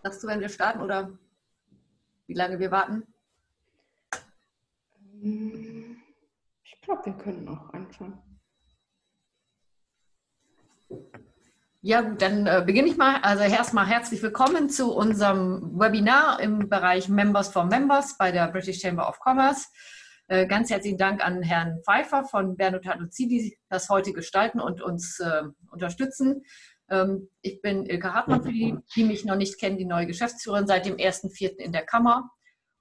Sagst du, wenn wir starten oder wie lange wir warten? Ich glaube, wir können auch anfangen. Ja gut, dann beginne ich mal. Also erstmal herzlich willkommen zu unserem Webinar im Bereich Members4Members bei der British Chamber of Commerce. Ganz herzlichen Dank an Herrn Pfeiffer von Bernotat Cie, die das heute gestalten und uns unterstützen. Ich bin Ilka Hartmann, für die mich noch nicht kennen, die neue Geschäftsführerin seit dem 1.4. in der Kammer.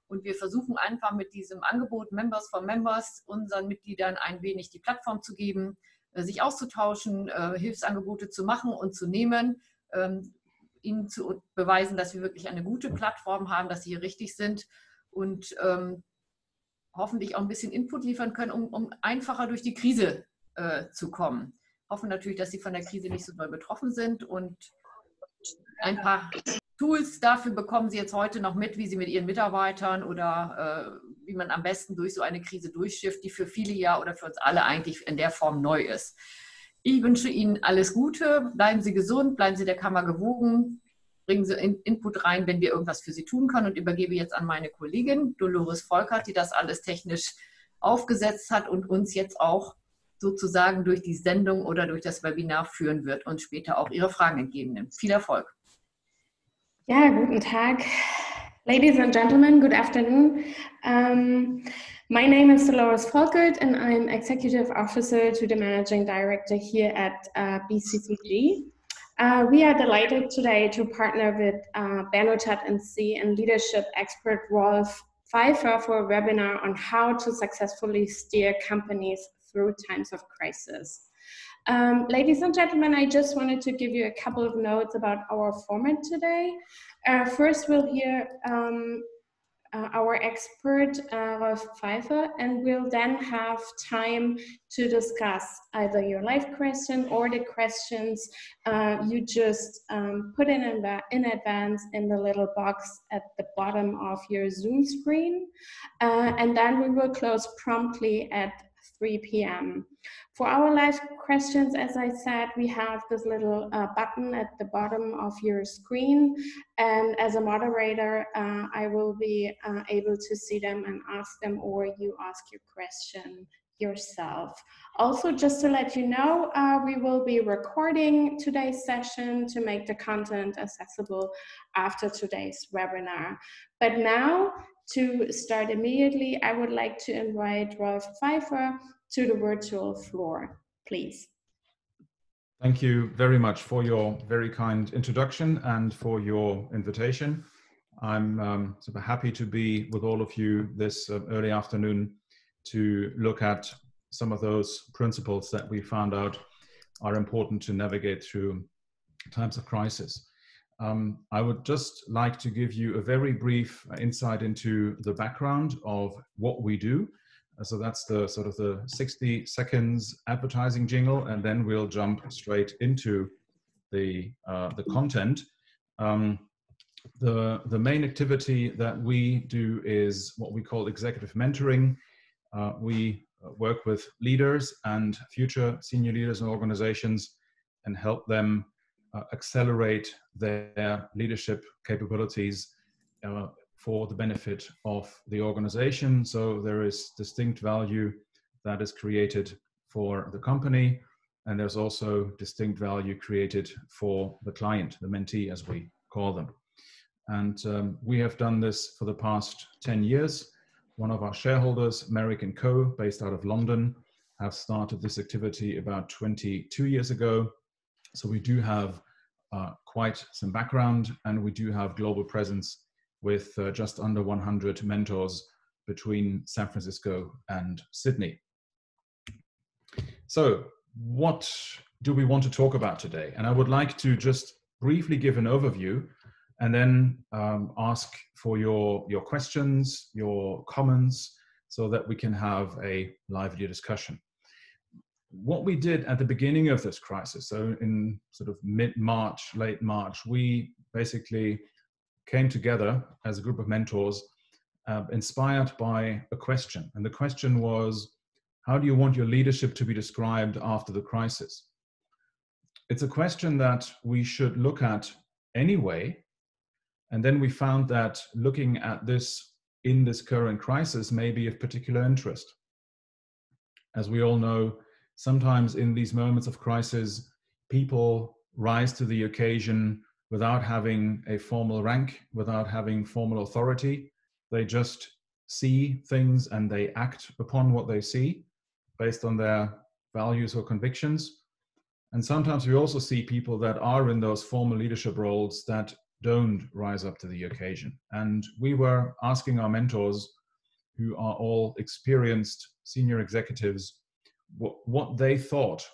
Und wir versuchen einfach mit diesem Angebot Members4Members unseren Mitgliedern ein wenig die Plattform zu geben, sich auszutauschen, Hilfsangebote zu machen und zu nehmen, ihnen zu beweisen, dass wir wirklich eine gute Plattform haben, dass sie hier richtig sind und hoffentlich auch ein bisschen Input liefern können, um einfacher durch die Krise zu kommen. Hoffen natürlich, dass sie von der Krise nicht so doll betroffen sind und ein paar Tools dafür bekommen Sie jetzt heute noch mit, wie Sie mit Ihren Mitarbeitern oder wie man am besten durch so eine Krise durchschifft, die für viele ja oder für uns alle eigentlich in der Form neu ist. Ich wünsche Ihnen alles Gute, bleiben Sie gesund, bleiben Sie der Kammer gewogen, bringen Sie Input rein, wenn wir irgendwas für Sie tun können und übergebe jetzt an meine Kollegin Dolores Volkert, die das alles technisch aufgesetzt hat und uns jetzt auch sozusagen durch die Sendung oder durch das Webinar führen wird und später auch Ihre Fragen entgegennimmt. Viel Erfolg! Ja, guten Tag. Ladies and gentlemen, good afternoon. My name is Dolores Volkert and I'm Executive Officer to the Managing Director here at BCCG. We are delighted today to partner with Bernotat Cie and leadership expert Rolf Pfeiffer for a webinar on how to successfully steer companies through times of crisis. Ladies and gentlemen, I just wanted to give you a couple of notes about our format today. First, we'll hear our expert, Rolf Pfeiffer, and we'll then have time to discuss either your live question or the questions you just put in advance in the little box at the bottom of your Zoom screen. And then we will close promptly at 3 p.m. For our live questions, as I said, we have this little button at the bottom of your screen. And as a moderator, I will be able to see them and ask them, or you ask your question yourself. Also, just to let you know, we will be recording today's session to make the content accessible after today's webinar. But now, to start immediately, I would like to invite Rolf Pfeiffer to the virtual floor, please. Thank you very much for your very kind introduction and for your invitation. I'm super happy to be with all of you this early afternoon to look at some of those principles that we found out are important to navigate through times of crisis. I would just like to give you a very brief insight into the background of what we do. So that's the sort of the 60 seconds advertising jingle, and then we'll jump straight into the content. The main activity that we do is what we call executive mentoring. We work with leaders and future senior leaders in organizations and help them accelerate their leadership capabilities for the benefit of the organization. So there is distinct value that is created for the company, and there's also distinct value created for the client, the mentee as we call them. And we have done this for the past 10 years. One of our shareholders, Merrick & Co., based out of London, have started this activity about 22 years ago. So we do have quite some background, and we do have global presence with just under 100 mentors between San Francisco and Sydney. So what do we want to talk about today? And I would like to just briefly give an overview and then ask for your questions, your comments, so that we can have a lively discussion. What we did at the beginning of this crisis, so in sort of mid-March, late March, we basically came together as a group of mentors inspired by a question. And the question was, how do you want your leadership to be described after the crisis? It's a question that we should look at anyway, And then we found that looking at this in this current crisis may be of particular interest. As we all know, sometimes in these moments of crisis, people rise to the occasion without having a formal rank, without having formal authority. They just see things and they act upon what they see based on their values or convictions. And sometimes we also see people that are in those formal leadership roles that don't rise up to the occasion. And we were asking our mentors, who are all experienced senior executives, what they thought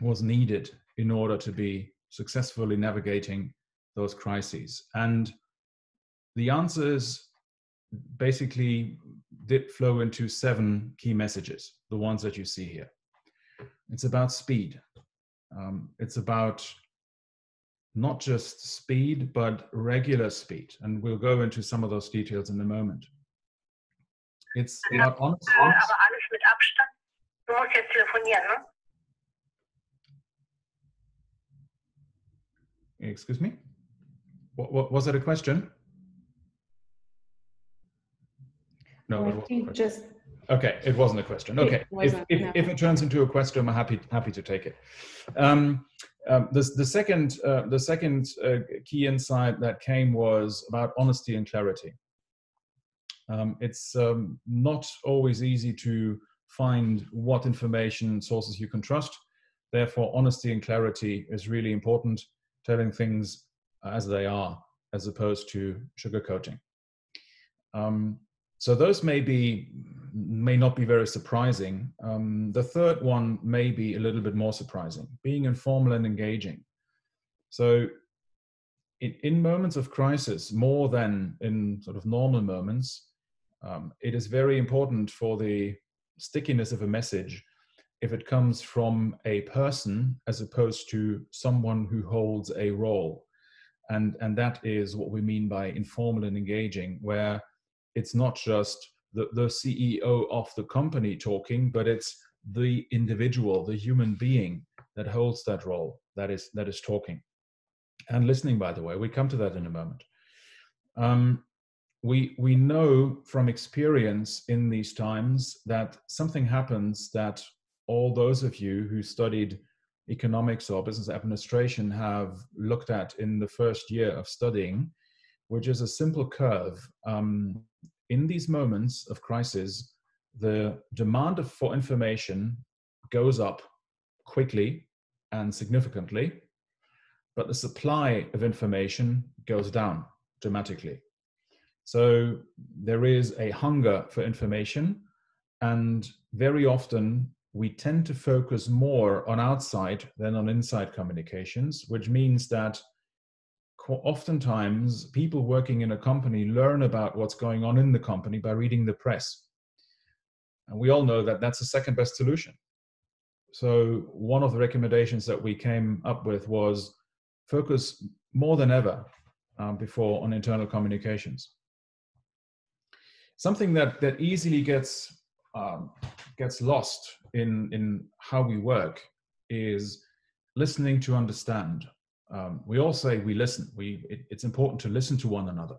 was needed in order to be successfully navigating those crises. And the answers basically did flow into 7 key messages, the ones that you see here. It's about speed. It's about not just speed, but regular speed. And we'll go into some of those details in a moment. It's about honesty. Excuse me? What was that a question? No, it wasn't. Just okay, it wasn't a question. Okay, if it turns into a question, I'm happy to take it. The second key insight that came was about honesty and clarity. It's not always easy to find what information sources you can trust. Therefore, honesty and clarity is really important, telling things as they are, as opposed to sugarcoating. So those may not be very surprising. The third one may be a little bit more surprising, being informal and engaging. So in moments of crisis, more than in sort of normal moments, it is very important for the stickiness of a message if it comes from a person as opposed to someone who holds a role. And that is what we mean by informal and engaging, where it's not just the CEO of the company talking, but it's the individual, the human being that holds that role, that is talking. And listening, by the way, we come to that in a moment. We know from experience in these times that something happens that all those of you who studied economics or business administration have looked at in the first year of studying, which is a simple curve. In these moments of crisis, the demand for information goes up quickly and significantly, but the supply of information goes down dramatically. So there is a hunger for information, and very often we tend to focus more on outside than on inside communications, which means that oftentimes people working in a company learn about what's going on in the company by reading the press. And we all know that that's the second best solution. So one of the recommendations that we came up with was focus more than ever before on internal communications. Something that easily gets lost in how we work is listening to understand. We all say we listen. It's important to listen to one another.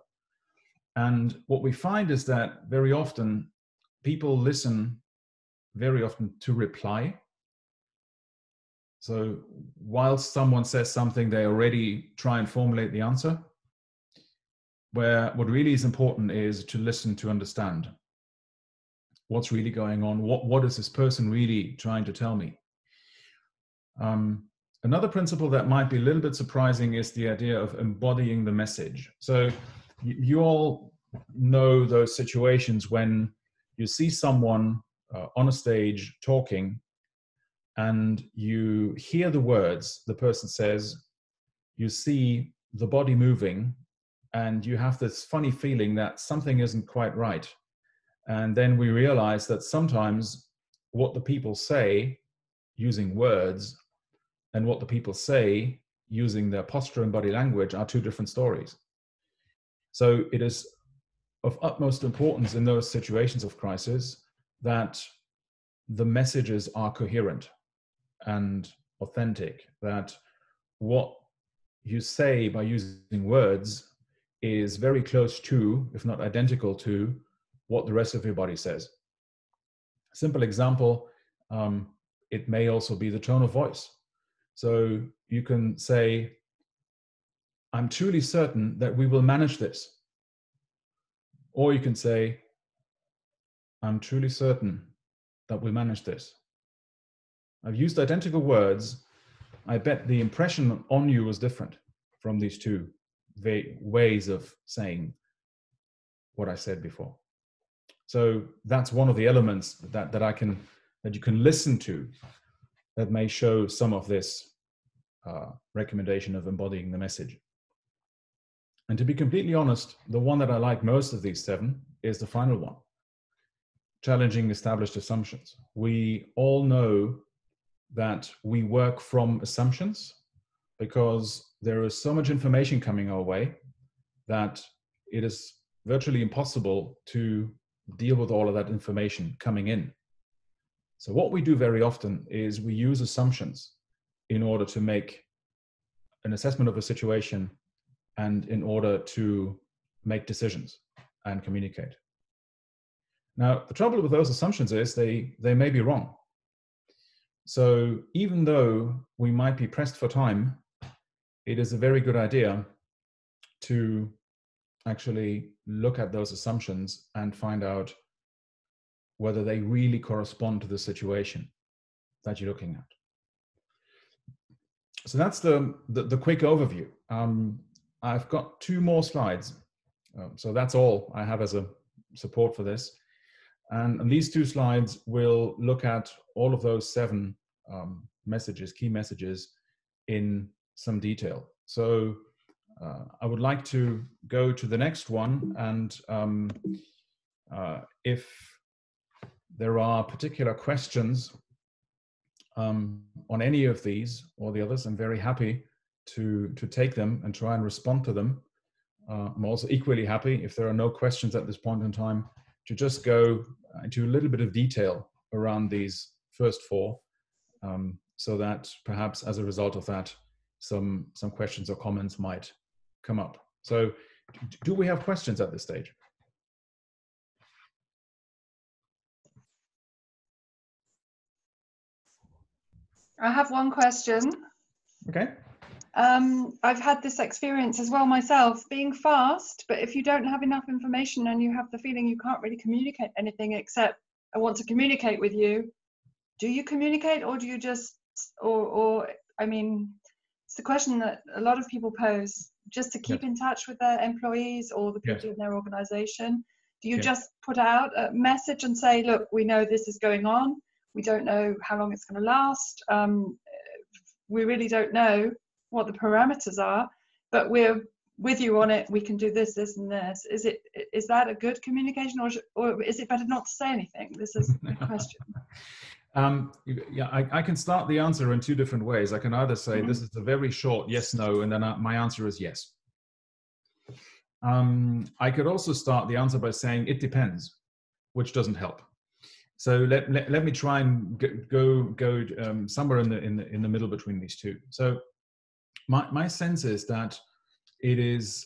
And what we find is that very often people listen very often to reply. So whilst someone says something, they already try and formulate the answer. Where what really is important is to listen to understand what's really going on. What is this person really trying to tell me? Another principle that might be a little bit surprising is the idea of embodying the message. So you all know those situations when you see someone on a stage talking and you hear the words the person says, you see the body moving, and you have this funny feeling that something isn't quite right. And then we realize that sometimes what the people say using words and what the people say using their posture and body language are two different stories. So it is of utmost importance in those situations of crisis that the messages are coherent and authentic, that what you say by using words is very close to, if not identical to, what the rest of your body says. Simple example, it may also be the tone of voice. So you can say, I'm truly certain that we will manage this. Or you can say, I'm truly certain that we'll manage this. I've used identical words. I bet the impression on you was different from these two ways of saying what I said before. So that's one of the elements that you can listen to that may show some of this recommendation of embodying the message. And to be completely honest, the one that I like most of these 7 is the final one, challenging established assumptions. We all know that we work from assumptions because there is so much information coming our way that it is virtually impossible to deal with all of that information coming in. So what we do very often is we use assumptions in order to make an assessment of a situation and in order to make decisions and communicate. Now, the trouble with those assumptions is they may be wrong. So even though we might be pressed for time, it is a very good idea to actually look at those assumptions and find out whether they really correspond to the situation that you're looking at. So that's the quick overview. I've got 2 more slides. So that's all I have as a support for this. And these 2 slides will look at all of those 7 messages, key messages in some detail. So I would like to go to the next one, and if there are particular questions on any of these or the others, I'm very happy to take them and try and respond to them. I'm also equally happy, if there are no questions at this point in time, to just go into a little bit of detail around these first 4, so that perhaps as a result of that, some questions or comments might come up. So do we have questions at this stage? I have one question. Okay. I've had this experience as well myself, being fast, but if you don't have enough information and you have the feeling you can't really communicate anything except I want to communicate with you, do you communicate, or do you just, or I mean, it's the question that a lot of people pose, just to keep in touch with their employees or the people in their organization. Do you just put out a message and say, look, we know this is going on. We don't know how long it's going to last. We really don't know what the parameters are, but we're with you on it. We can do this, this, and this. Is that a good communication, or is it better not to say anything? This is the question. Yeah, I can start the answer in 2 different ways. I can either say this is a very short yes, no, and then my answer is yes. I could also start the answer by saying it depends, which doesn't help. So let me try and go somewhere in the middle between these 2. So my sense is that it is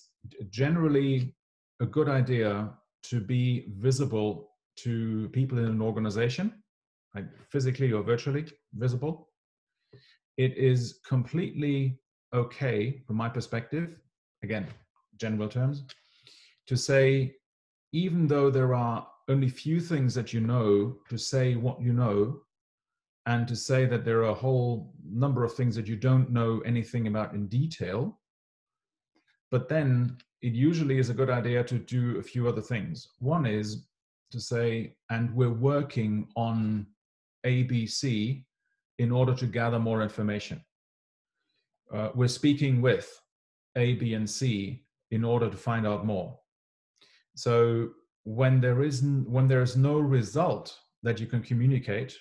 generally a good idea to be visible to people in an organization, like physically or virtually visible. It is completely okay, from my perspective, again, general terms, to say, even though there are only few things that you know, to say what you know, and to say that there are a whole number of things that you don't know anything about in detail. But then it usually is a good idea to do a few other things. One is to say, and we're working on ABC in order to gather more information. We're speaking with A, B, and C in order to find out more. So when there is no result that you can communicate,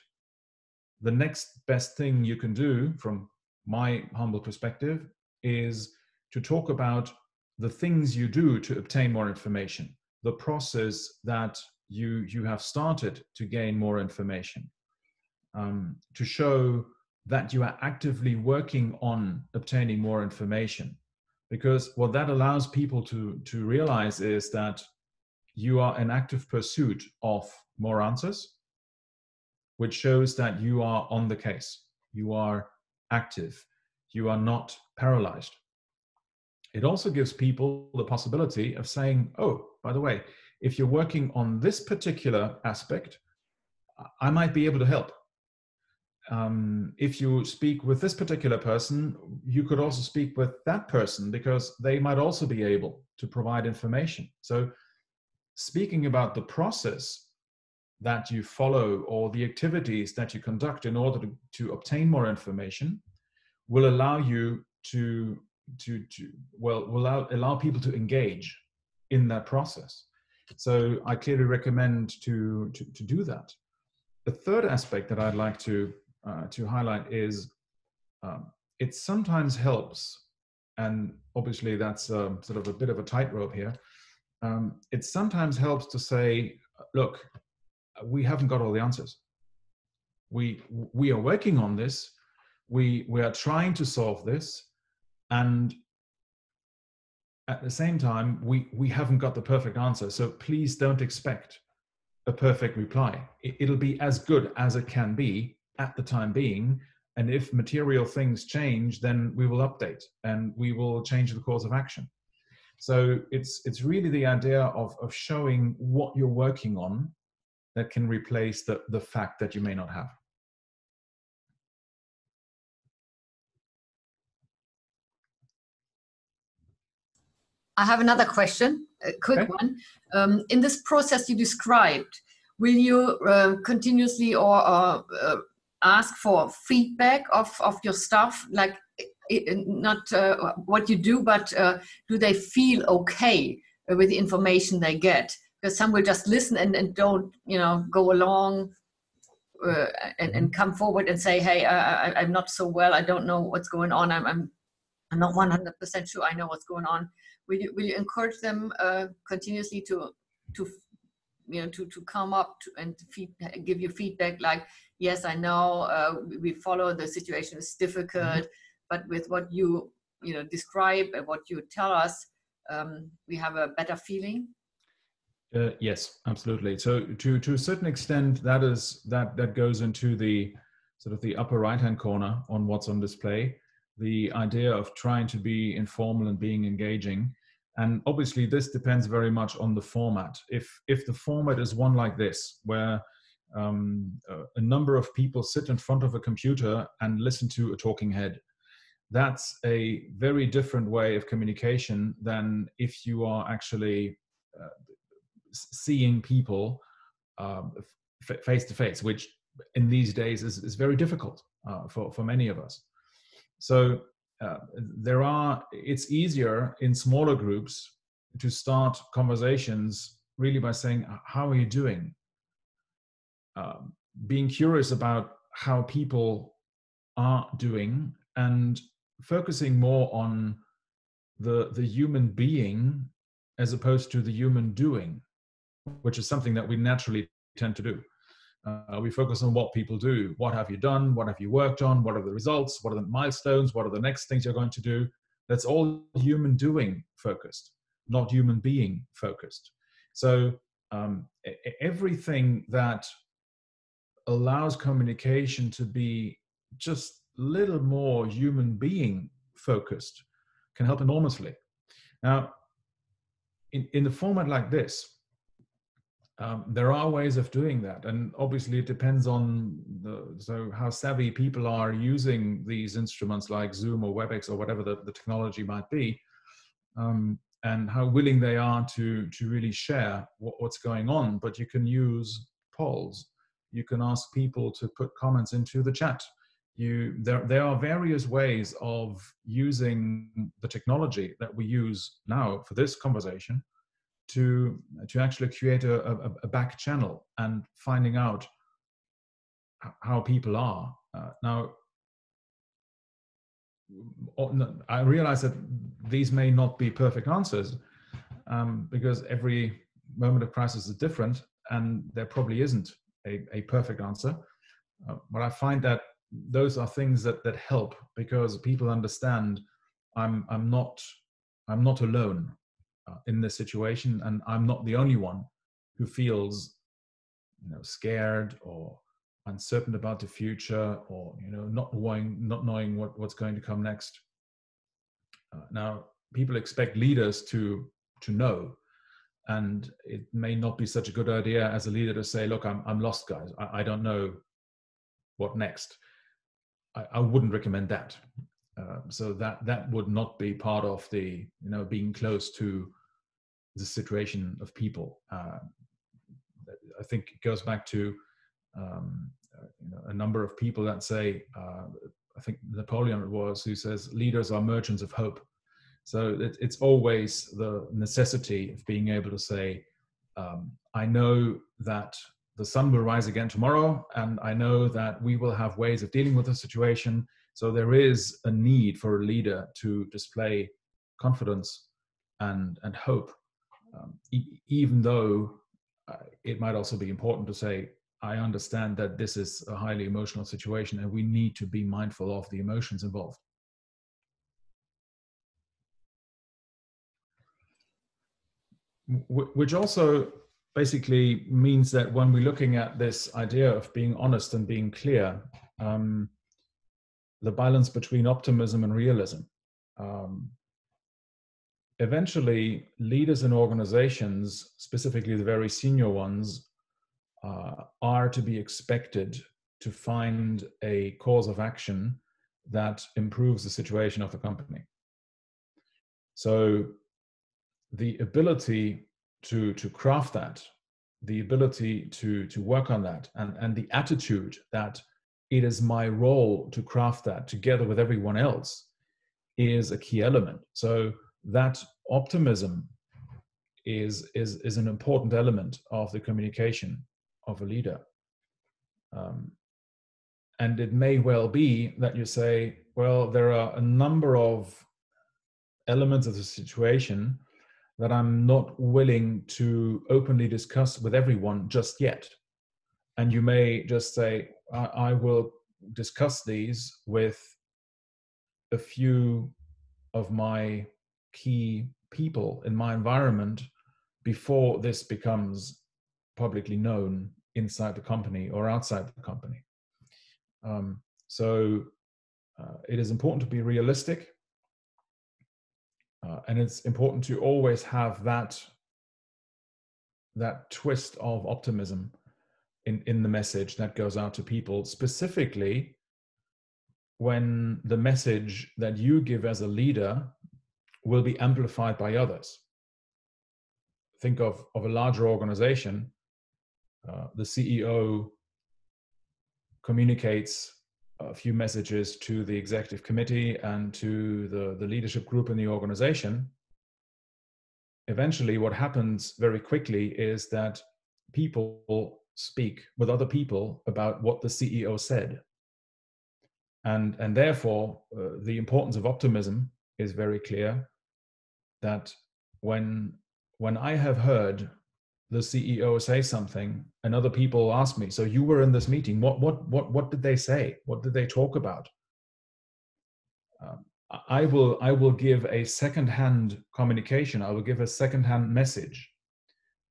the next best thing you can do, from my humble perspective, is to talk about the things you do to obtain more information, the process that you have started to gain more information, to show that you are actively working on obtaining more information, because what that allows people to realize is that you are in active pursuit of more answers, which shows that you are on the case, you are active, you are not paralyzed. It also gives people the possibility of saying, oh, by the way, if you're working on this particular aspect, I might be able to help. If you speak with this particular person, you could also speak with that person because they might also be able to provide information. So speaking about the process that you follow or the activities that you conduct in order to obtain more information will allow you to allow people to engage in that process. So I clearly recommend to do that. The third aspect that I'd like to highlight is it sometimes helps, and obviously that's sort of a bit of a tightrope here. It sometimes helps to say, look, we haven't got all the answers. We are working on this. We are trying to solve this, and at the same time, we haven't got the perfect answer. So please don't expect a perfect reply. It'll be as good as it can be at the time being. And if material things change, then we will update and we will change the course of action. So it's really the idea of showing what you're working on that can replace the fact that you may not have. I have another question, a quick one. In this process you described, will you continuously or ask for feedback of your staff, like not what you do, but do they feel okay with the information they get? Because some will just listen and don't, go along and come forward and say, hey, I'm not so well, I don't know what's going on, I'm not 100% sure I know what's going on. Will you encourage them continuously to come up and give you feedback like, yes, I know we follow, the situation is difficult, but with what you describe and what you tell us, we have a better feeling? Yes, absolutely. So to a certain extent, that goes into the sort of the upper right-hand corner on what's on display. The idea of trying to be informal and being engaging. And obviously this depends very much on the format. If the format is one like this, where a number of people sit in front of a computer and listen to a talking head, that's a very different way of communication than if you are actually seeing people face to face, which in these days is very difficult for many of us. So it's easier in smaller groups to start conversations really by saying, how are you doing? Being curious about how people are doing and focusing more on the human being as opposed to the human doing, which is something that we naturally tend to do. We focus on what people do. What have you done? What have you worked on? What are the results? What are the milestones? What are the next things you're going to do? That's all human doing focused, not human being focused. So everything that allows communication to be just a little more human being focused can help enormously. Now, in the format like this, there are ways of doing that, and obviously it depends on how savvy people are using these instruments like Zoom or WebEx or whatever the technology might be, and how willing they are to really share what's going on. But you can use polls, you can ask people to put comments into the chat. There are various ways of using the technology that we use now for this conversation to actually create a back channel and finding out how people are. Now, I realize that these may not be perfect answers because every moment of crisis is different, and there probably isn't a perfect answer. But I find that those are things that help, because people understand I'm not I'm not alone in this situation, and I'm not the only one who feels, scared or uncertain about the future, or not knowing what's going to come next. Now, people expect leaders to know, and it may not be such a good idea as a leader to say, "Look, I'm lost, guys. I don't know what next." I wouldn't recommend that. So that would not be part of the being close to the situation of people. I think it goes back to a number of people that say, I think Napoleon it was, who says leaders are merchants of hope. So it's always the necessity of being able to say, I know that the sun will rise again tomorrow, and I know that we will have ways of dealing with the situation. So there is a need for a leader to display confidence and hope, even though it might also be important to say, I understand that this is a highly emotional situation and we need to be mindful of the emotions involved. Which also basically means that when we're looking at this idea of being honest and being clear, the balance between optimism and realism. Eventually, leaders in organizations, specifically the very senior ones, are to be expected to find a course of action that improves the situation of the company. So the ability to craft that, the ability to work on that, and the attitude that it is my role to craft that together with everyone else is a key element. So that optimism is an important element of the communication of a leader. And it may well be that you say, well, there are a number of elements of the situation that I'm not willing to openly discuss with everyone just yet. And you may just say, I will discuss these with a few of my key people in my environment before this becomes publicly known inside the company or outside the company. So it is important to be realistic. And it's important to always have that twist of optimism in the message that goes out to people, specifically when the message that you give as a leader will be amplified by others. Think of a larger organization. The CEO communicates a few messages to the executive committee and to the leadership group in the organization. Eventually, what happens very quickly is that people speak with other people about what the CEO said. And therefore, the importance of optimism is very clear, that when I have heard the CEO say something and other people ask me, so you were in this meeting, what did they say? What did they talk about? I will give a second-hand communication. I will give a second-hand message.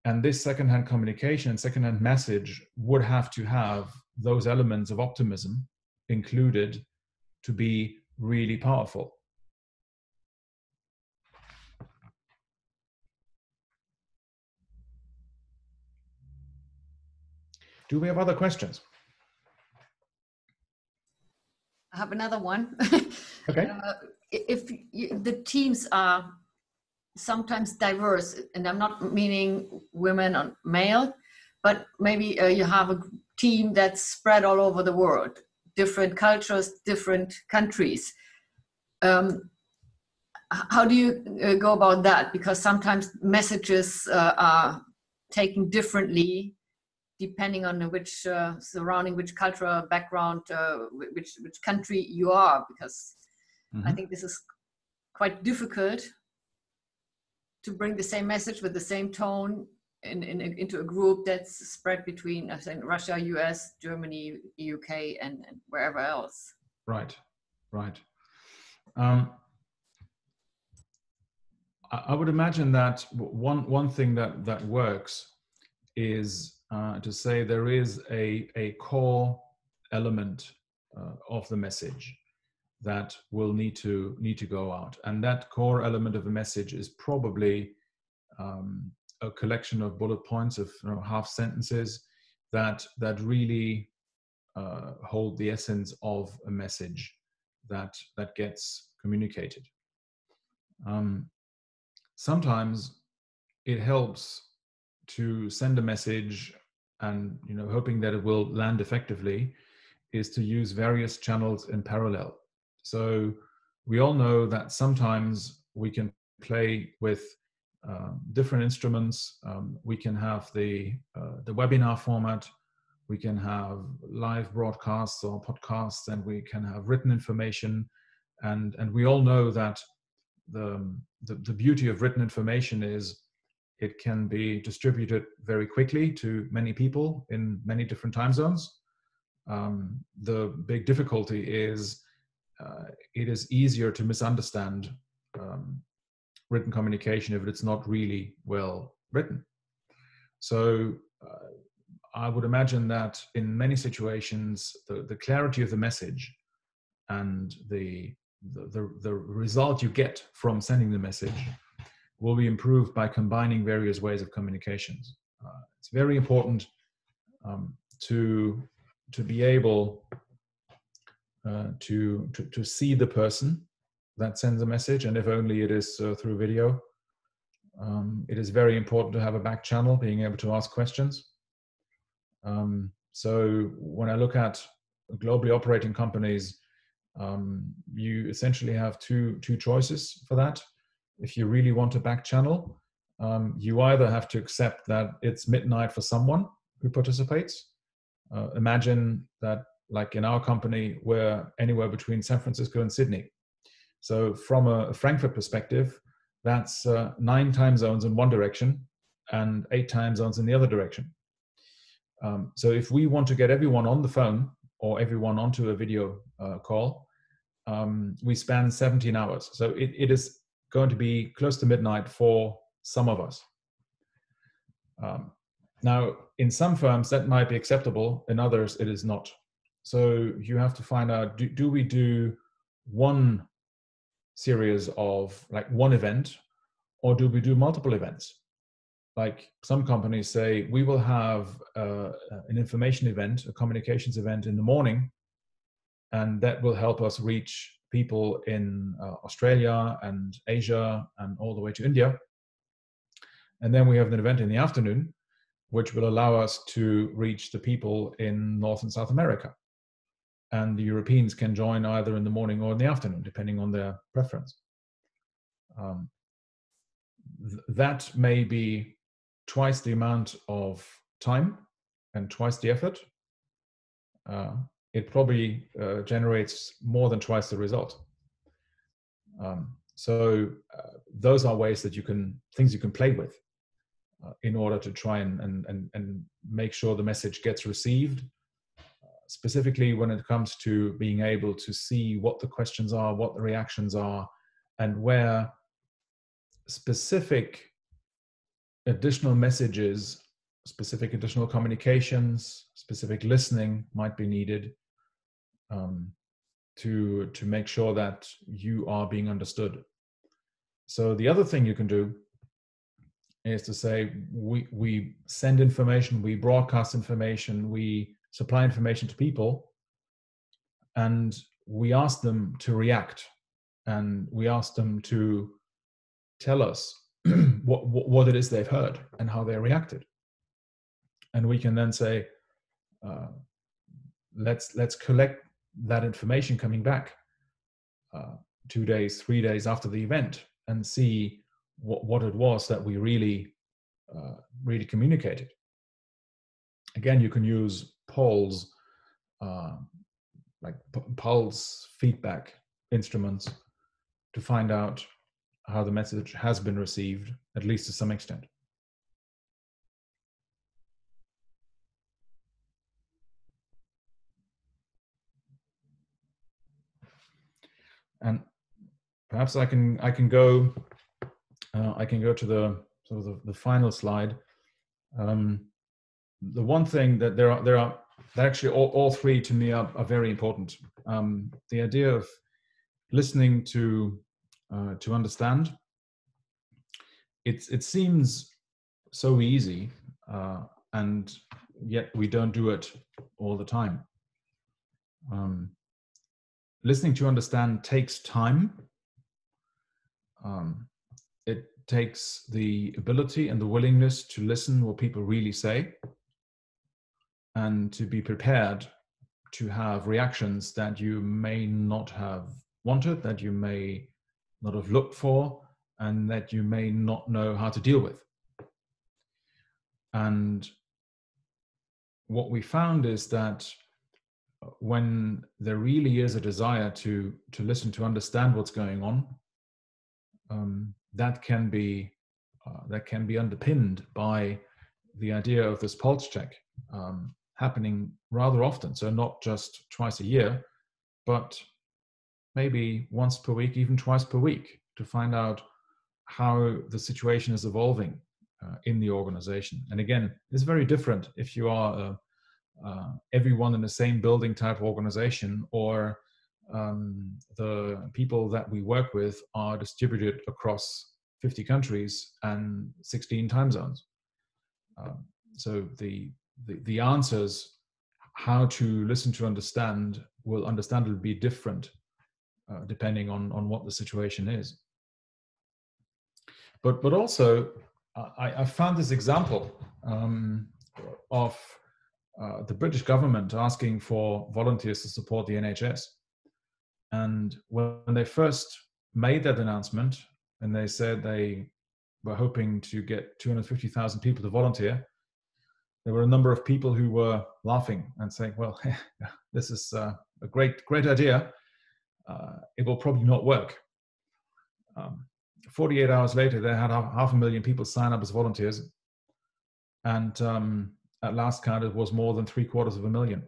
And this second-hand communication, second-hand message would have to have those elements of optimism included to be really powerful. Do we have other questions? I have another one. Okay. If the teams are sometimes diverse, and I'm not meaning women or male, but maybe you have a team that's spread all over the world, different cultures, different countries. How do you go about that? Because sometimes messages are taken differently depending on which surrounding, which cultural background, which country you are, because I think this is quite difficult to bring the same message with the same tone into a group that's spread between, I think, Russia, US, Germany, UK, and wherever else. Right. I would imagine that one thing that works is to say there is a core element of the message that will need to go out, and that core element of the message is probably a collection of bullet points of half sentences that really hold the essence of a message that gets communicated. Sometimes it helps to send a message and hoping that it will land effectively is to use various channels in parallel. So we all know that sometimes we can play with different instruments. We can have the webinar format, we can have live broadcasts or podcasts, and we can have written information. And we all know that the beauty of written information is it can be distributed very quickly to many people in many different time zones. The big difficulty is it is easier to misunderstand written communication if it's not really well written. So I would imagine that in many situations, the clarity of the message and the result you get from sending the message will be improved by combining various ways of communications. It's very important to be able to see the person that sends a message, and if only it is through video. It is very important to have a back channel, being able to ask questions. So when I look at globally operating companies, you essentially have two choices for that. If you really want a back channel, you either have to accept that it's midnight for someone who participates. Imagine that, like in our company, we're anywhere between San Francisco and Sydney. So from a Frankfurt perspective, that's 9 time zones in one direction and 8 time zones in the other direction. So if we want to get everyone on the phone or everyone onto a video call, we span 17 hours. So it is going to be close to midnight for some of us. Now, in some firms, that might be acceptable. In others, it is not. So you have to find out, do we do one series of like one event, or do we do multiple events? Like some companies say, we will have an information event, a communications event in the morning, and that will help us reach people in Australia and Asia and all the way to India. And then we have an event in the afternoon, which will allow us to reach the people in North and South America. And the Europeans can join either in the morning or in the afternoon, depending on their preference. That may be twice the amount of time and twice the effort. It probably generates more than twice the result. So those are ways that things you can play with in order to try and make sure the message gets received. Specifically when it comes to being able to see what the questions are, what the reactions are, and where specific additional messages, specific additional communications, specific listening might be needed to make sure that you are being understood. So the other thing you can do is to say, we send information, we broadcast information, we supply information to people, and we ask them to react, and we ask them to tell us what it is they've heard and how they reacted. And we can then say, let's collect that information coming back 2 days, 3 days after the event, and see what it was that we really communicated. Again, you can use polls, like pulse feedback instruments, to find out how the message has been received, at least to some extent. And perhaps I can go I can go to the sort of the final slide. The one thing that there are actually all three to me are very important. The idea of listening to understand. It seems so easy, and yet we don't do it all the time. Listening to understand takes time. It takes the ability and the willingness to listen what people really say, and to be prepared to have reactions that you may not have wanted, that you may not have looked for, and that you may not know how to deal with. And what we found is that when there really is a desire to listen, to understand what's going on, that can be underpinned by the idea of this pulse check happening rather often. So not just twice a year, but maybe once per week, even twice per week, to find out how the situation is evolving in the organization. And again, it's very different if you are everyone in the same building type organization, or the people that we work with are distributed across 50 countries and 16 time zones. So the answers, how to listen to understand, will understandably be different depending on what the situation is. But also, I found this example of the British government asking for volunteers to support the NHS. And when they first made that announcement, and they said they were hoping to get 250,000 people to volunteer, there were a number of people who were laughing and saying, well, this is a great idea. It will probably not work. 48 hours later, they had 500,000 people sign up as volunteers. And at last count, it was more than 750,000.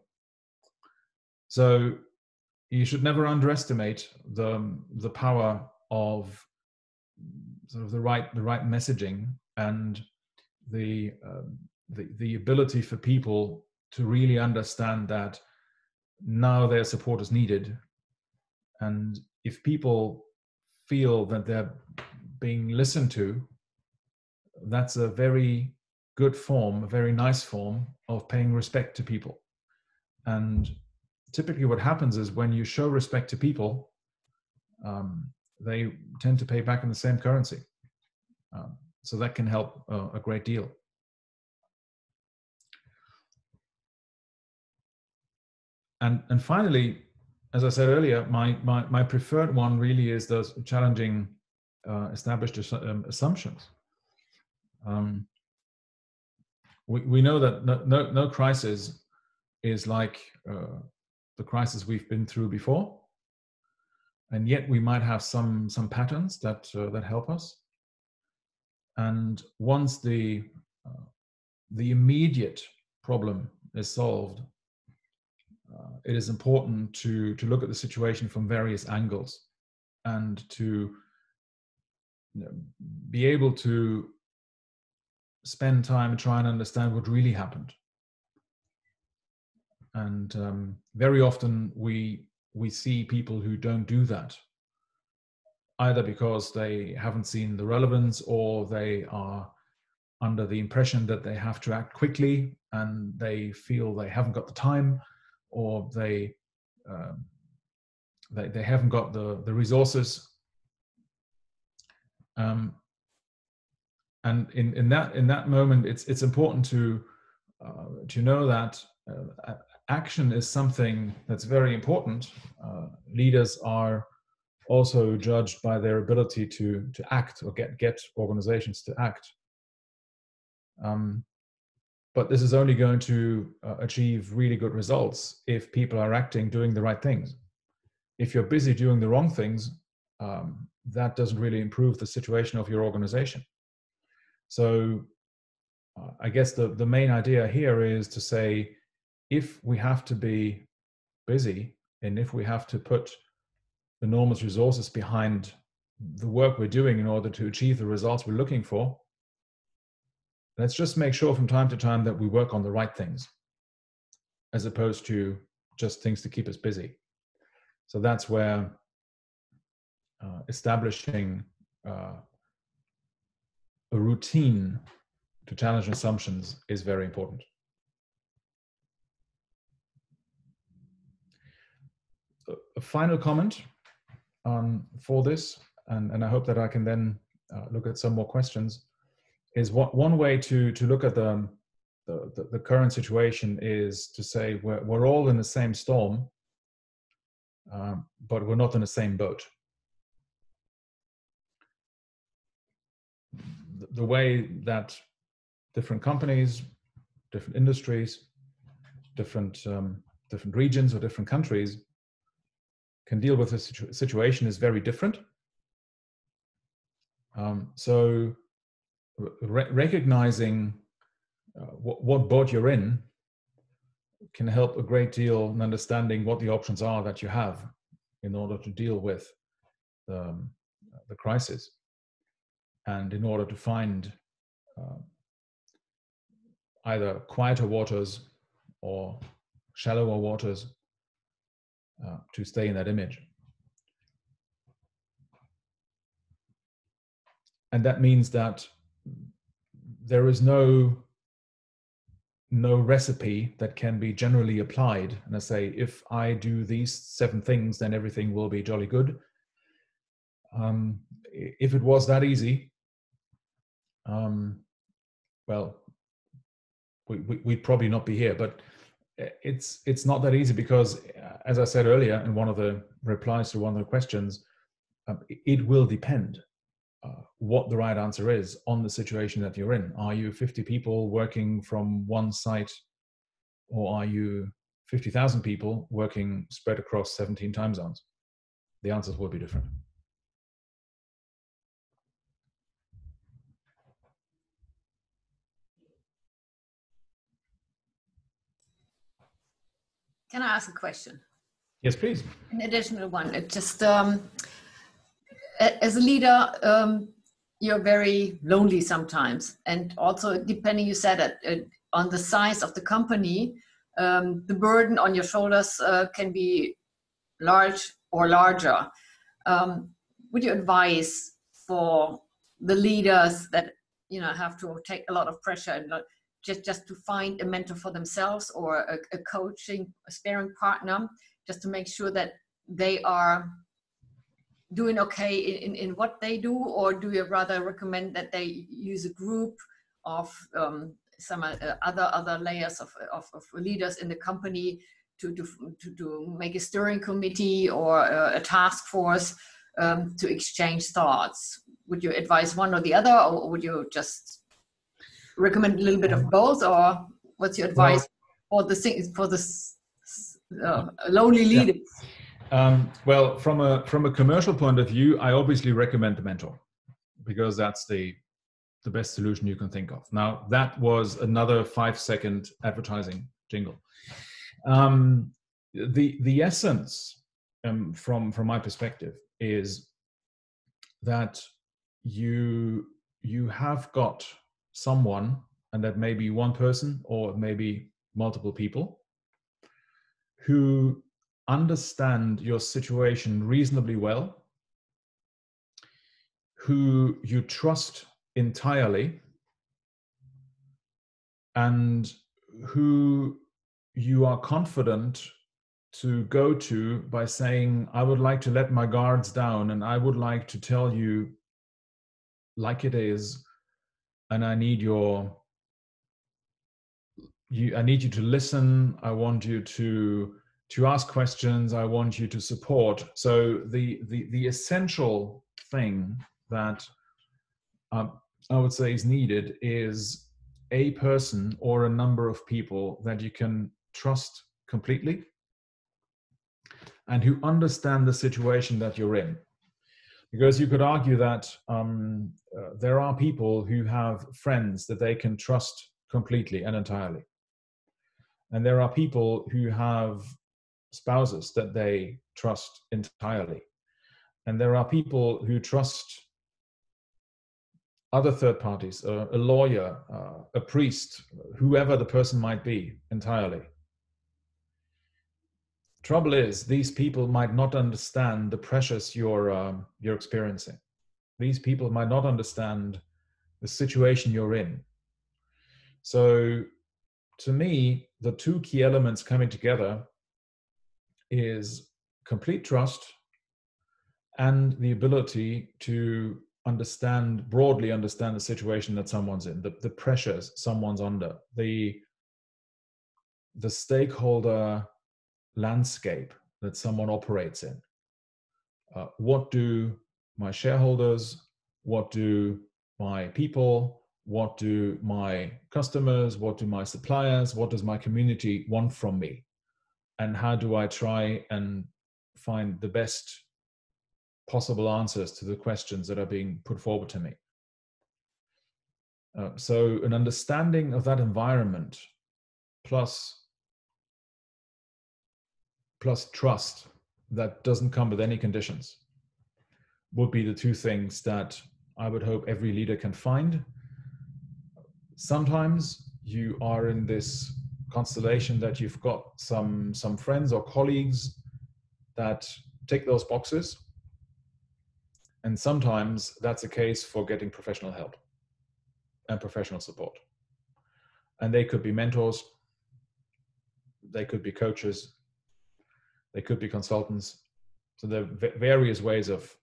So you should never underestimate the power of sort of the right messaging, and the ability for people to really understand that now their support is needed. And if people feel that they're being listened to, that's a very good form, a very nice form of paying respect to people. And typically what happens is when you show respect to people, they tend to pay back in the same currency. So that can help a great deal. And finally, as I said earlier, my preferred one really is those challenging established assumptions. We know that no crisis is like the crisis we've been through before, and yet we might have some patterns that help us. And once the immediate problem is solved, it is important to look at the situation from various angles, and to be able to spend time and try and understand what really happened. And very often we see people who don't do that, either because they haven't seen the relevance, or they are under the impression that they have to act quickly and they feel they haven't got the time, or they haven't got the resources. And in that moment, it's important to know that action is something that's very important. Leaders are also judged by their ability to act, or get organizations to act. But this is only going to achieve really good results if people are acting, doing the right things. If you're busy doing the wrong things, that doesn't really improve the situation of your organization. So I guess the main idea here is to say, if we have to be busy, and if we have to put enormous resources behind the work we're doing in order to achieve the results we're looking for, let's just make sure from time to time that we work on the right things, as opposed to just things to keep us busy. So that's where establishing a routine to challenge assumptions is very important. A final comment for this, and I hope that I can then look at some more questions, is one way to look at the current situation is to say we're all in the same storm, but we're not in the same boat. The way that different companies, different industries, different regions or different countries can deal with this situation is very different. So recognizing what boat you're in can help a great deal in understanding what the options are that you have in order to deal with the crisis, and in order to find either quieter waters or shallower waters to stay in that image. And that means that there is no recipe that can be generally applied. And I say, if I do these 7 things, then everything will be jolly good. If it was that easy, well, we'd probably not be here. But it's not that easy because, as I said earlier in one of the replies to one of the questions, it will depend what the right answer is on the situation that you're in. Are you 50 people working from one site, or are you 50,000 people working spread across 17 time zones? The answers will be different. Can I ask a question? Yes, please. An additional one. It just, as a leader, you're very lonely sometimes. And also, depending, you said it, on the size of the company, the burden on your shoulders can be large or larger. Would you advise for the leaders that have to take a lot of pressure and just to find a mentor for themselves, or a coaching, a sparring partner, just to make sure that they are doing okay in what they do? Or do you rather recommend that they use a group of some other layers of leaders in the company to make a steering committee or a task force to exchange thoughts? Would you advise one or the other, or would you just recommend a little bit of both? Or what's your advice for the lonely leaders? Yeah. Well, from a commercial point of view, I obviously recommend the mentor, because that's the best solution you can think of. Now, that was another 5-second advertising jingle. The essence, from my perspective, is that you have got someone, and that may be one person or maybe multiple people, who understand your situation reasonably well, who you trust entirely, and who you are confident to go to by saying, I would like to let my guards down, and I would like to tell you like it is, and I need you to listen. I want you to ask questions. I want you to support. So the essential thing that I would say is needed is a person or a number of people that you can trust completely, and who understand the situation that you're in. Because you could argue that there are people who have friends that they can trust completely and entirely. And there are people who have spouses that they trust entirely. And there are people who trust other third parties, a lawyer, a priest, whoever the person might be, entirely. Trouble is, these people might not understand the pressures you're experiencing. These people might not understand the situation you're in. So, to me, the two key elements coming together is complete trust and the ability to broadly understand the situation that someone's in, the pressures someone's under, the stakeholder landscape that someone operates in. What do my shareholders, what do my people, what do my customers, what do my suppliers, what does my community want from me? And how do I try and find the best possible answers to the questions that are being put forward to me? So an understanding of that environment plus trust that doesn't come with any conditions would be the two things that I would hope every leader can find. Sometimes you are in this constellation that you've got some friends or colleagues that tick those boxes. And sometimes that's a case for getting professional help and professional support. And they could be mentors, they could be coaches, they could be consultants. So there are various ways of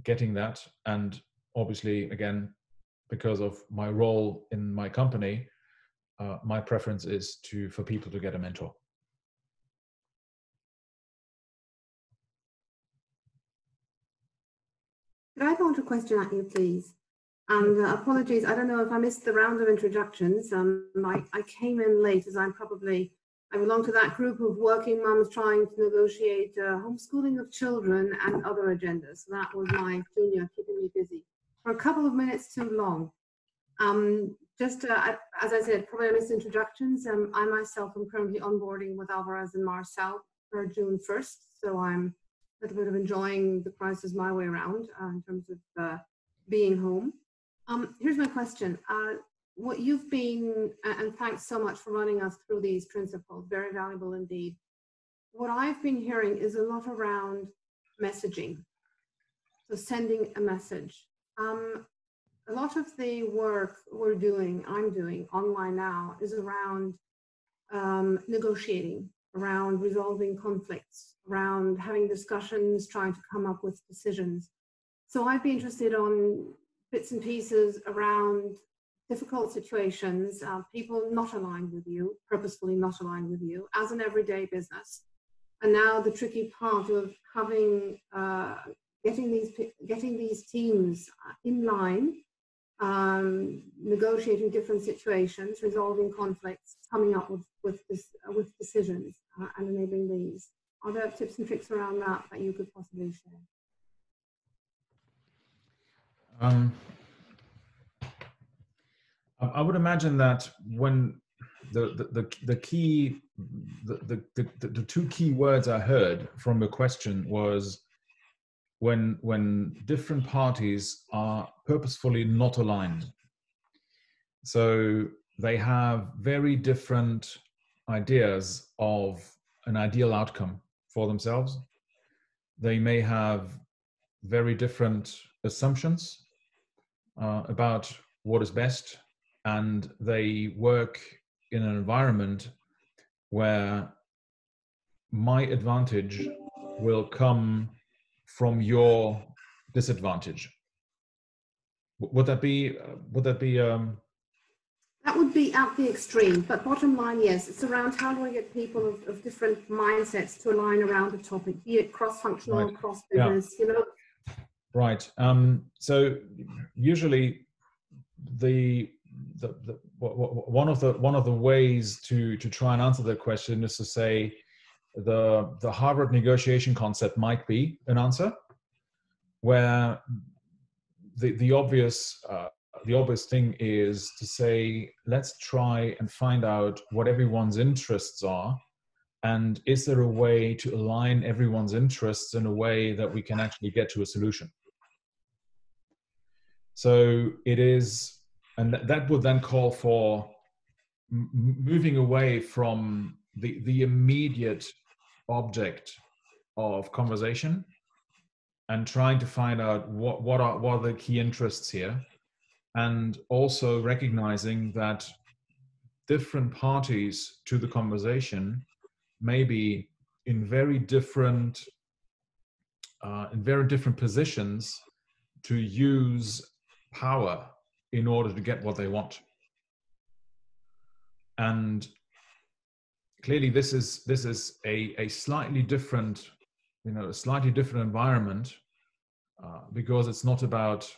getting that. And obviously, again, because of my role in my company, my preference is for people to get a mentor. Could I launch a question at you, please? And apologies, I don't know if I missed the round of introductions. I came in late, as I belong to that group of working mums trying to negotiate homeschooling of children and other agendas. So that was my junior keeping me busy for a couple of minutes too long. As I said, probably I missed introductions. I myself am currently onboarding with Alvarez and Marcel for June 1st. So I'm a little bit of enjoying the crisis my way around in terms of being home. Here's my question. What you've been, and thanks so much for running us through these principles, very valuable indeed. What I've been hearing is a lot around messaging, so sending a message. A lot of the work I'm doing online now is around negotiating, around resolving conflicts, around having discussions, trying to come up with decisions. So I'd be interested on bits and pieces around difficult situations, people not aligned with you, purposefully not aligned with you, as an everyday business. And now the tricky part of having, getting these teams in line, negotiating different situations, resolving conflicts, coming up with decisions and enabling these. Are there tips and tricks around that you could possibly share? I would imagine that when the two key words I heard from the question was when different parties are purposefully not aligned. So they have very different ideas of an ideal outcome for themselves. They may have very different assumptions about what is best, and they work in an environment where my advantage will come from your disadvantage. Would that be That would be at the extreme, but bottom line, yes, it's around how do I get people of different mindsets to align around the topic, be it cross-functional, right, cross-business, yeah. You know. Right. So usually one of the ways to try and answer that question is to say the Harvard negotiation concept might be an answer, where the obvious thing is to say, let's try and find out what everyone's interests are And is there a way to align everyone's interests in a way that we can actually get to a solution? So it is, and that would then call for moving away from the immediate object of conversation and trying to find out what are the key interests here, and also recognizing that different parties to the conversation may be in very different positions to use power in order to get what they want. And clearly this is a slightly different, a slightly different environment, because it's not about,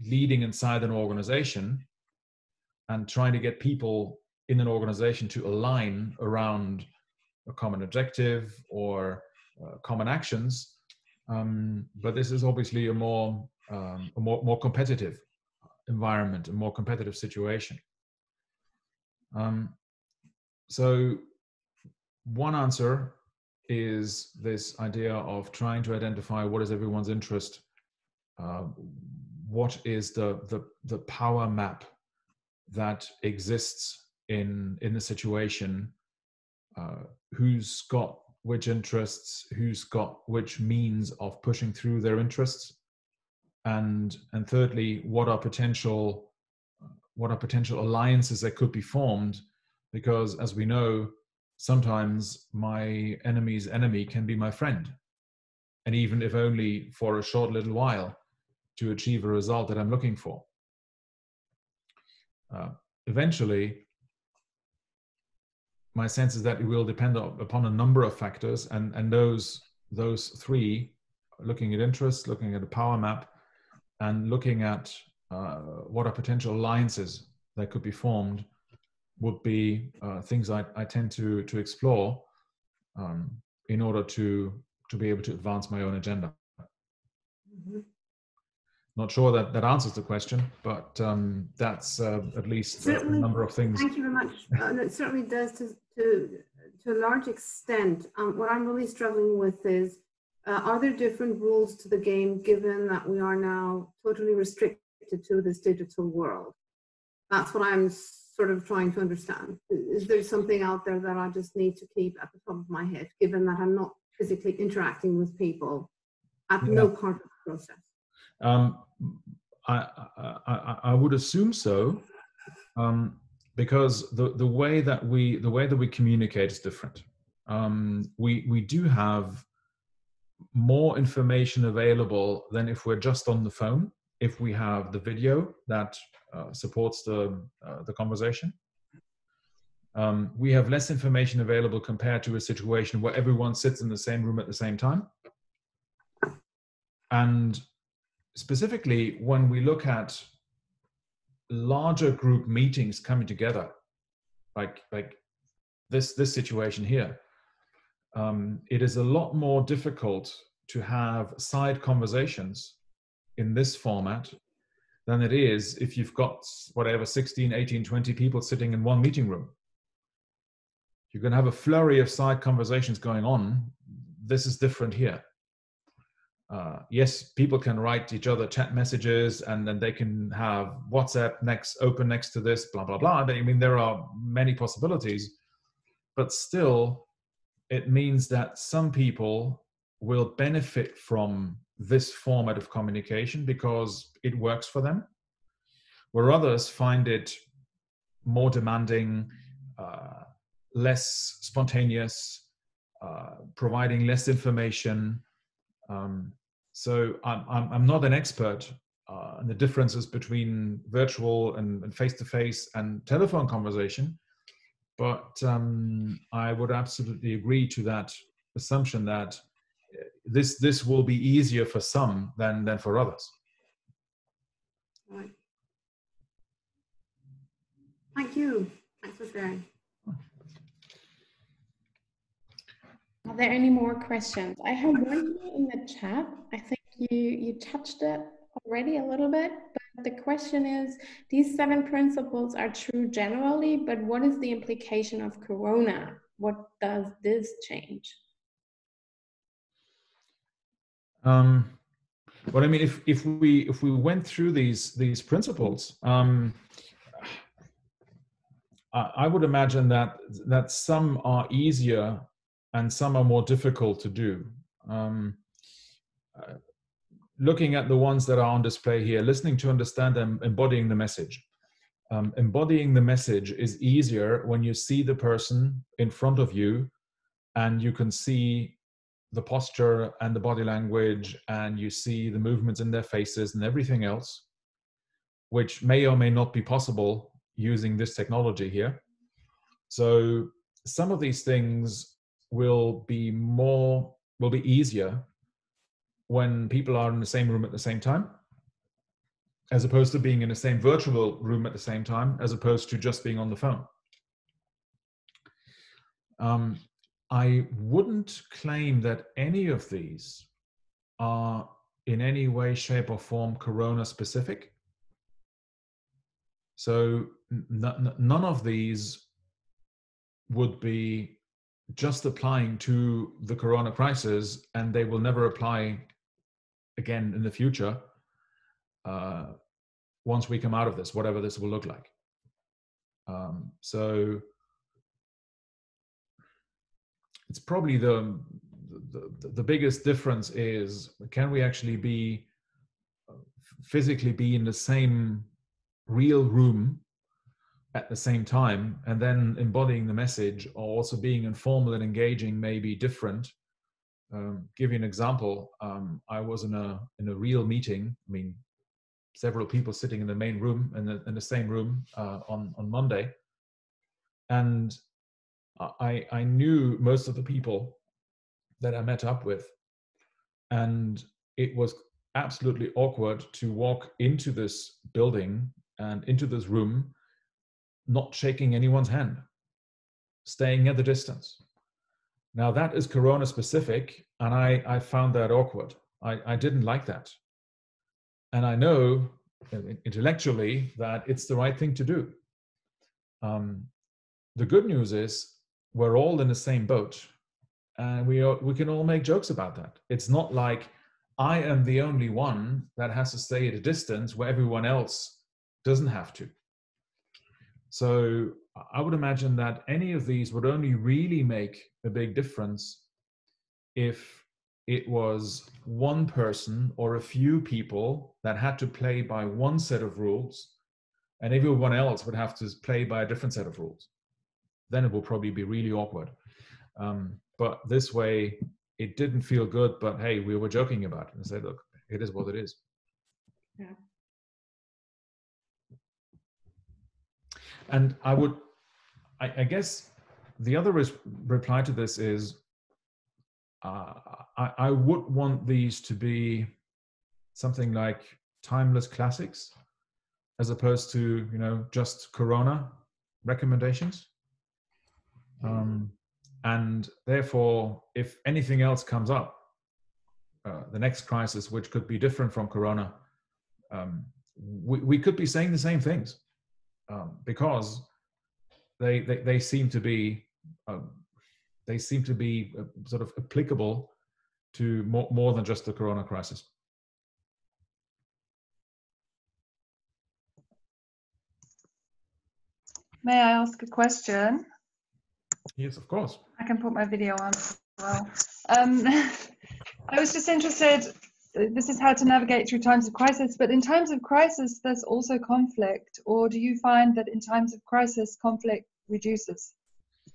leading inside an organization and trying to get people in an organization to align around a common objective or common actions. But this is obviously a more competitive environment, a more competitive situation. So one answer is this idea of trying to identify what is everyone's interest, what is the power map that exists in the situation, who's got which interests, who's got which means of pushing through their interests, and thirdly, what are potential alliances that could be formed, because as we know, sometimes my enemy's enemy can be my friend, and even if only for a short little while, to achieve a result that I'm looking for. Eventually, my sense is that it will depend upon a number of factors, and those three, looking at interests, looking at a power map, and looking at what are potential alliances that could be formed, would be things I tend to explore in order to be able to advance my own agenda. Mm-hmm. Not sure that answers the question, but that's at least a number of things. Thank you very much. It certainly does to a large extent. What I'm really struggling with is, are there different rules to the game, given that we are now totally restricted to this digital world? That's what I'm sort of trying to understand. Is there something out there that I just need to keep at the top of my head, given that I'm not physically interacting with people at no part of the process? I would assume so, because the way that we communicate is different. We do have more information available than if we're just on the phone, if we have the video that supports the conversation. We have less information available compared to a situation where everyone sits in the same room at the same time. And specifically, when we look at larger group meetings coming together, like this situation here, it is a lot more difficult to have side conversations in this format than it is if you've got whatever 16, 18, 20 people sitting in one meeting room. You're going to have a flurry of side conversations going on. This is different here. Yes, people can write each other chat messages, and then they can have WhatsApp open next to this, blah, blah, blah. I mean, there are many possibilities, but still, it means that some people will benefit from this format of communication because it works for them, where others find it more demanding, less spontaneous, providing less information. So I'm not an expert in the differences between virtual and face-to-face and telephone conversation, but I would absolutely agree to that assumption that this will be easier for some than for others. Right. Thank you. Thanks for sharing. Are there any more questions? I have one here in the chat. I think you touched it already a little bit, but the question is, these 7 principles are true generally, but what is the implication of Corona what does this change? But I mean, if we went through these principles, I would imagine that some are easier and some are more difficult to do. Looking at the ones that are on display here, listening to understand and embodying the message. Embodying the message is easier when you see the person in front of you and you can see the posture and the body language and you see the movements in their faces and everything else, which may or may not be possible using this technology here. So some of these things will be easier when people are in the same room at the same time, as opposed to being in the same virtual room at the same time, as opposed to just being on the phone. I wouldn't claim that any of these are in any way, shape, or form Corona specific. So none of these would be just applying to the Corona crisis, and they will never apply again in the future once we come out of this, whatever this will look like. So it's probably the biggest difference is, can we actually physically be in the same real room at the same time, and then embodying the message, or also being informal and engaging may be different. Give you an example. I was in a real meeting. I mean, several people sitting in the main room, in the same room on Monday, and I knew most of the people that I met up with, and it was absolutely awkward to walk into this building and into this room, not shaking anyone's hand, staying at the distance. Now that is Corona specific, and I found that awkward. I didn't like that. And I know intellectually that it's the right thing to do. The good news is we're all in the same boat, and we can all make jokes about that. It's not like I am the only one that has to stay at a distance where everyone else doesn't have to. So I would imagine that any of these would only really make a big difference if it was one person or a few people that had to play by one set of rules, and everyone else would have to play by a different set of rules. Then it will probably be really awkward. But this way, it didn't feel good, but hey, we were joking about it and said, look, it is what it is. Yeah. And I guess the other reply to this is, I would want these to be something like timeless classics, as opposed to, just Corona recommendations. And therefore, if anything else comes up, the next crisis, which could be different from Corona, we could be saying the same things, because they seem to be sort of applicable to more than just the Corona crisis. May I ask a question? Yes, of course. I can put my video on as well. I was just interested, this is how to navigate through times of crisis, but in times of crisis, there's also conflict, or do you find that in times of crisis, conflict reduces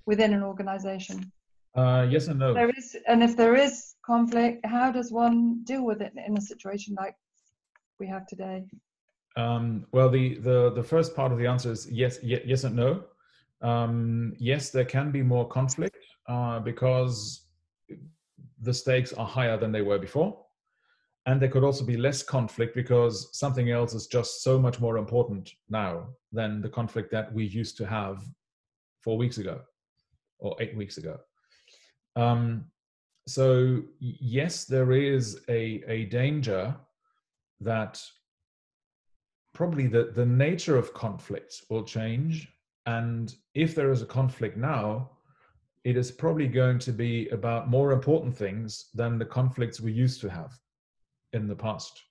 within an organization? Yes and no. And if there is conflict, how does one deal with it in a situation like we have today? Well, the first part of the answer is yes and no. Yes, there can be more conflict because the stakes are higher than they were before. And there could also be less conflict because something else is just so much more important now than the conflict that we used to have 4 weeks ago or 8 weeks ago. So yes, there is a danger that probably the nature of conflict will change. And if there is a conflict now, it is probably going to be about more important things than the conflicts we used to have in the past,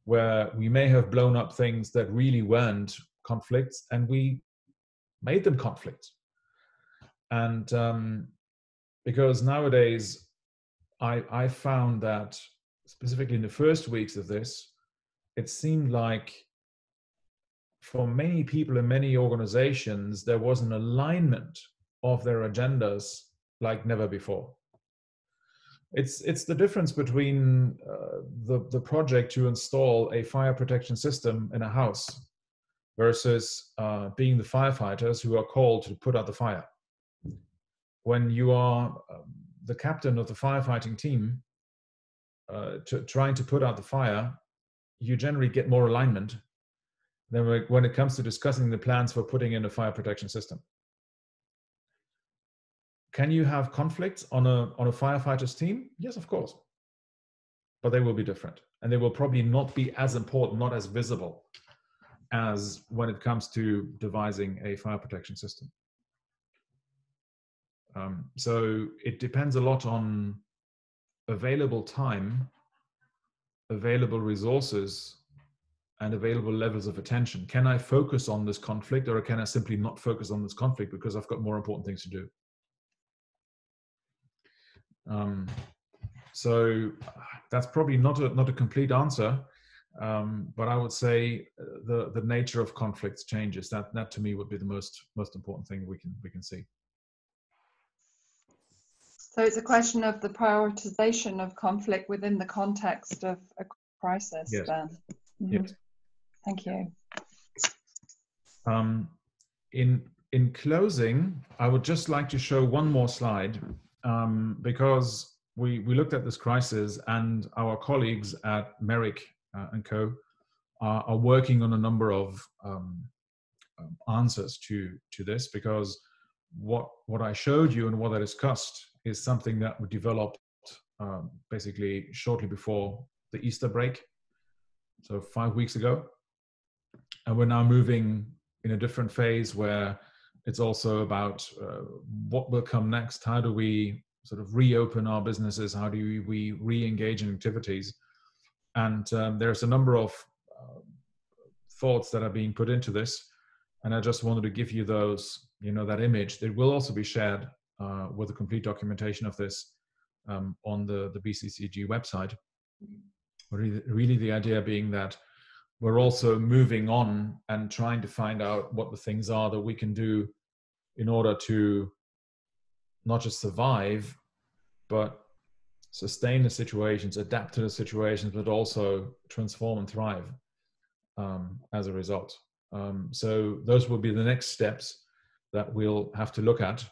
where we may have blown up things that really weren't conflicts and we made them conflicts. And because nowadays I found that specifically in the first weeks of this, it seemed like for many people in many organizations, there was an alignment of their agendas like never before. It's the difference between the project to install a fire protection system in a house versus being the firefighters who are called to put out the fire. When you are the captain of the firefighting team trying to put out the fire, you generally get more alignment than when it comes to discussing the plans for putting in a fire protection system. Can you have conflicts on a firefighter's team? Yes, of course. But they will be different. And they will probably not be as important, not as visible as when it comes to devising a fire protection system. So it depends a lot on available time, available resources, and available levels of attention. Can I focus on this conflict, or can I simply not focus on this conflict because I've got more important things to do? So that's probably not a complete answer, but I would say the nature of conflicts changes. That to me would be the most important thing we can see. So it's a question of the prioritization of conflict within the context of a crisis. Yes. Then. Mm-hmm. Yes. Thank you. In closing, I would just like to show one more slide. Because we looked at this crisis, and our colleagues at Merrick and Co. are working on a number of answers to this, because what I showed you and what I discussed is something that we developed basically shortly before the Easter break, so 5 weeks ago. And we're now moving in a different phase where it's also about what will come next. How do we sort of reopen our businesses? How do we re-engage in activities? And there's a number of thoughts that are being put into this. And I just wanted to give you those, that image. It will also be shared with a complete documentation of this on the BCCG website. Really the idea being that we're also moving on and trying to find out what the things are that we can do in order to not just survive, but sustain the situations, adapt to the situations, but also transform and thrive as a result. So those will be the next steps that we'll have to look at,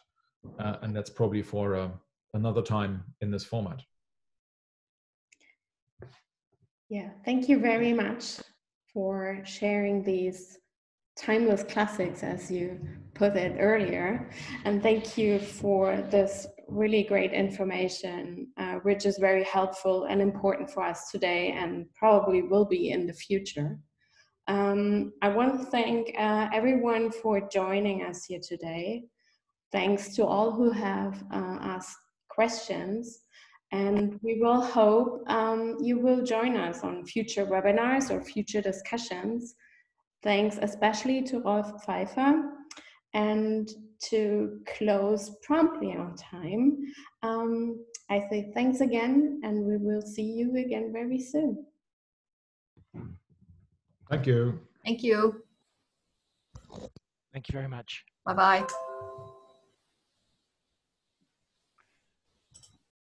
and that's probably for another time in this format. Yeah, thank you very much for sharing these timeless classics, as you put it earlier. And thank you for this really great information, which is very helpful and important for us today, and probably will be in the future. I want to thank everyone for joining us here today. Thanks to all who have asked questions. And we will hope you will join us on future webinars or future discussions. Thanks especially to Rolf Pfeiffer. And to close promptly on time, I say thanks again, and we will see you again very soon. Thank you. Thank you. Thank you very much. Bye-bye.